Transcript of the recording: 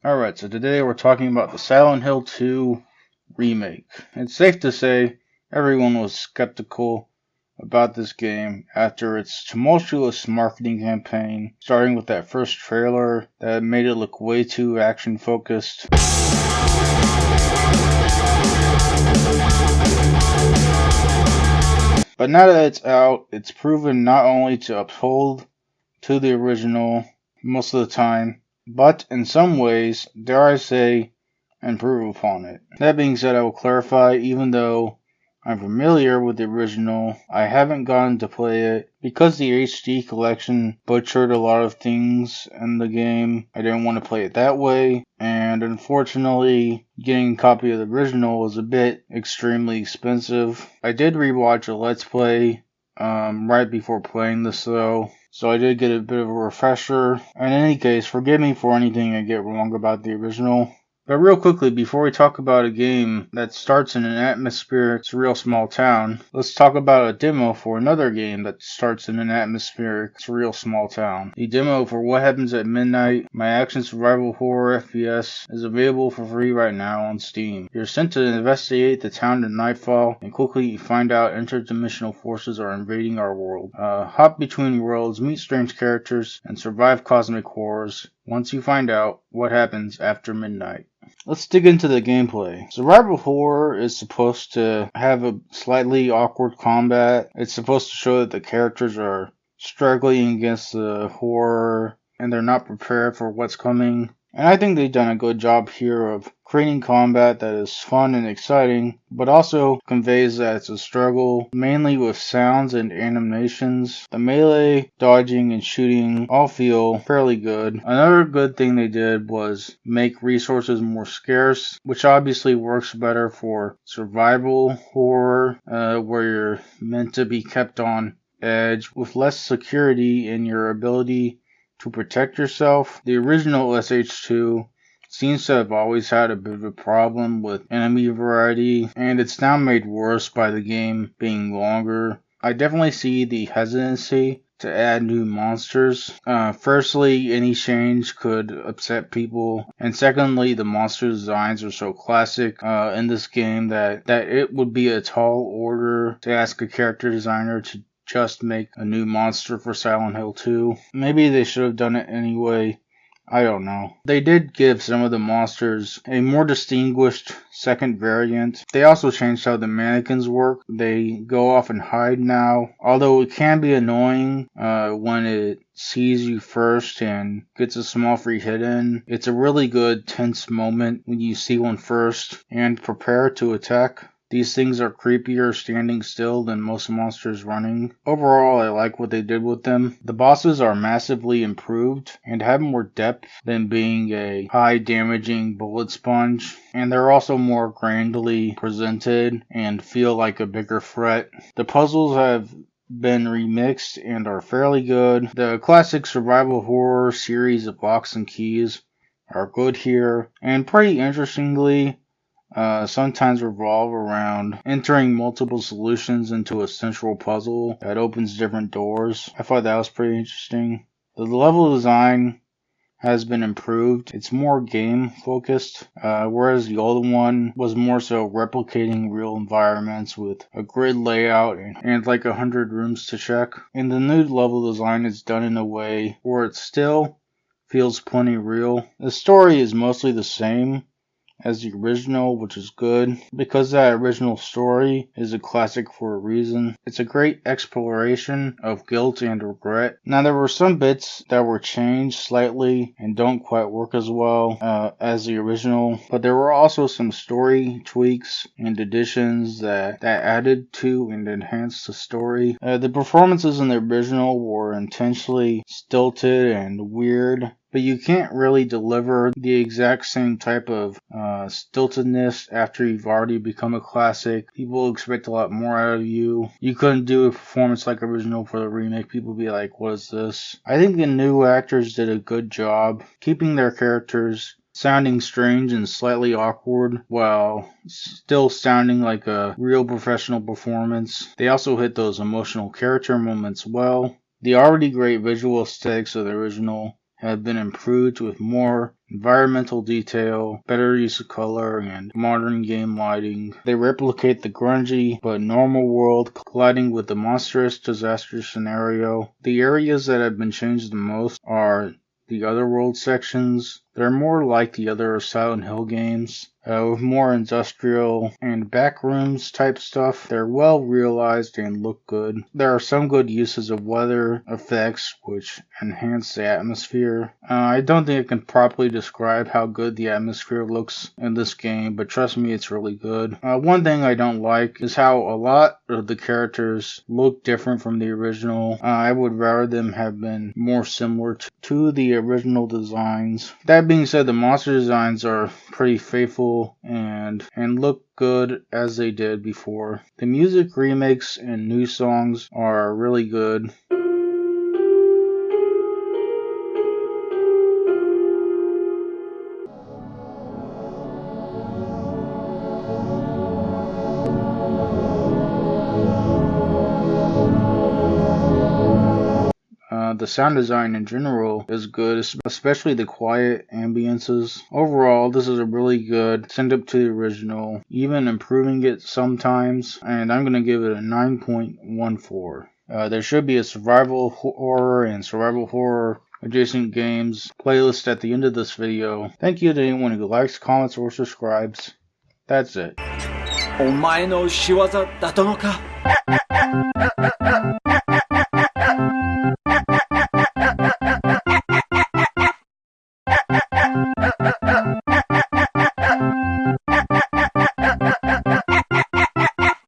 Alright, so today we're talking about the Silent Hill 2 remake. It's safe to say everyone was skeptical about this game after its tumultuous marketing campaign, starting with that first trailer that made it look way too action focused. But now that it's out, it's proven not only to uphold to the original most of the time, but in some ways, dare I say, improve upon it. That being said, I will clarify, even though I'm familiar with the original, I haven't gotten to play it because the HD collection butchered a lot of things in the game. I didn't want to play it that way, and unfortunately, getting a copy of the original was a bit extremely expensive. I did rewatch a Let's Play right before playing this though, so I did get a bit of a refresher. In any case, forgive me for anything I get wrong about the original. But real quickly, before we talk about a game that starts in an atmospheric, surreal small town, let's talk about a demo for another game that starts in an atmospheric, surreal small town. The demo for What Happens at Midnight, my action survival horror FPS, is available for free right now on Steam. You're sent to investigate the town at nightfall, and quickly find out interdimensional forces are invading our world. Hop between worlds, meet strange characters, and survive cosmic horrors once you find out what happens after midnight. Let's dig into the gameplay. Survival horror is supposed to have a slightly awkward combat. It's supposed to show that the characters are struggling against the horror and they're not prepared for what's coming. And I think they've done a good job here of creating combat that is fun and exciting, but also conveys that it's a struggle, mainly with sounds and animations. The melee, dodging, and shooting all feel fairly good. Another good thing they did was make resources more scarce, which obviously works better for survival horror, where you're meant to be kept on edge, with less security in your ability to protect yourself. The original SH2 seems to have always had a bit of a problem with enemy variety, and it's now made worse by the game being longer. I definitely see the hesitancy to add new monsters. Firstly, any change could upset people, and secondly, the monster designs are so classic in this game that it would be a tall order to ask a character designer to just make a new monster for Silent Hill 2. Maybe they should have done it anyway. I don't know. They did give some of the monsters a more distinguished second variant. They also changed how the mannequins work. They go off and hide now. Although it can be annoying when it sees you first and gets a small free hit in. It's a really good tense moment when you see one first and prepare to attack. These things are creepier standing still than most monsters running. Overall, I like what they did with them. The bosses are massively improved and have more depth than being a high damaging bullet sponge. And they're also more grandly presented and feel like a bigger threat. The puzzles have been remixed and are fairly good. The classic survival horror series of locks and keys are good here. And pretty interestingly, sometimes revolve around entering multiple solutions into a central puzzle that opens different doors. I thought that was pretty interesting. The level design has been improved. It's more game focused, whereas the old one was more so replicating real environments with a grid layout and like 100 rooms to check. And the new level design is done in a way where it still feels plenty real. The story is mostly the same as the original, which is good, because that original story is a classic for a reason. It's a great exploration of guilt and regret. Now, there were some bits that were changed slightly and don't quite work as well as the original, but there were also some story tweaks and additions that added to and enhanced the story. The performances in the original were intentionally stilted and weird, but you can't really deliver the exact same type of stiltedness after you've already become a classic. People expect a lot more out of you. You couldn't do a performance like original for the remake. People be like, what is this? I think the new actors did a good job keeping their characters sounding strange and slightly awkward while still sounding like a real professional performance. They also hit those emotional character moments well. The already great visual aesthetics of the original have been improved with more environmental detail, better use of color, and modern game lighting. They replicate the grungy but normal world colliding with the monstrous disaster scenario. The areas that have been changed the most are the Otherworld sections. They're more like the other Silent Hill games, with more industrial and backrooms type stuff. They're well realized and look good. There are some good uses of weather effects which enhance the atmosphere. I don't think I can properly describe how good the atmosphere looks in this game, but trust me, it's really good. One thing I don't like is how a lot of the characters look different from the original. I would rather them have been more similar to the original designs. That being said, the monster designs are pretty faithful and look good as they did before. The music remakes and new songs are really good. The sound design in general is good, especially the quiet ambiences. Overall, this is a really good send up to the original, even improving it sometimes, and I'm going to give it a 9.14. There should be a survival horror and survival horror adjacent games playlist at the end of this video. Thank you to anyone who likes, comments, or subscribes. That's it. お前の仕業だったのか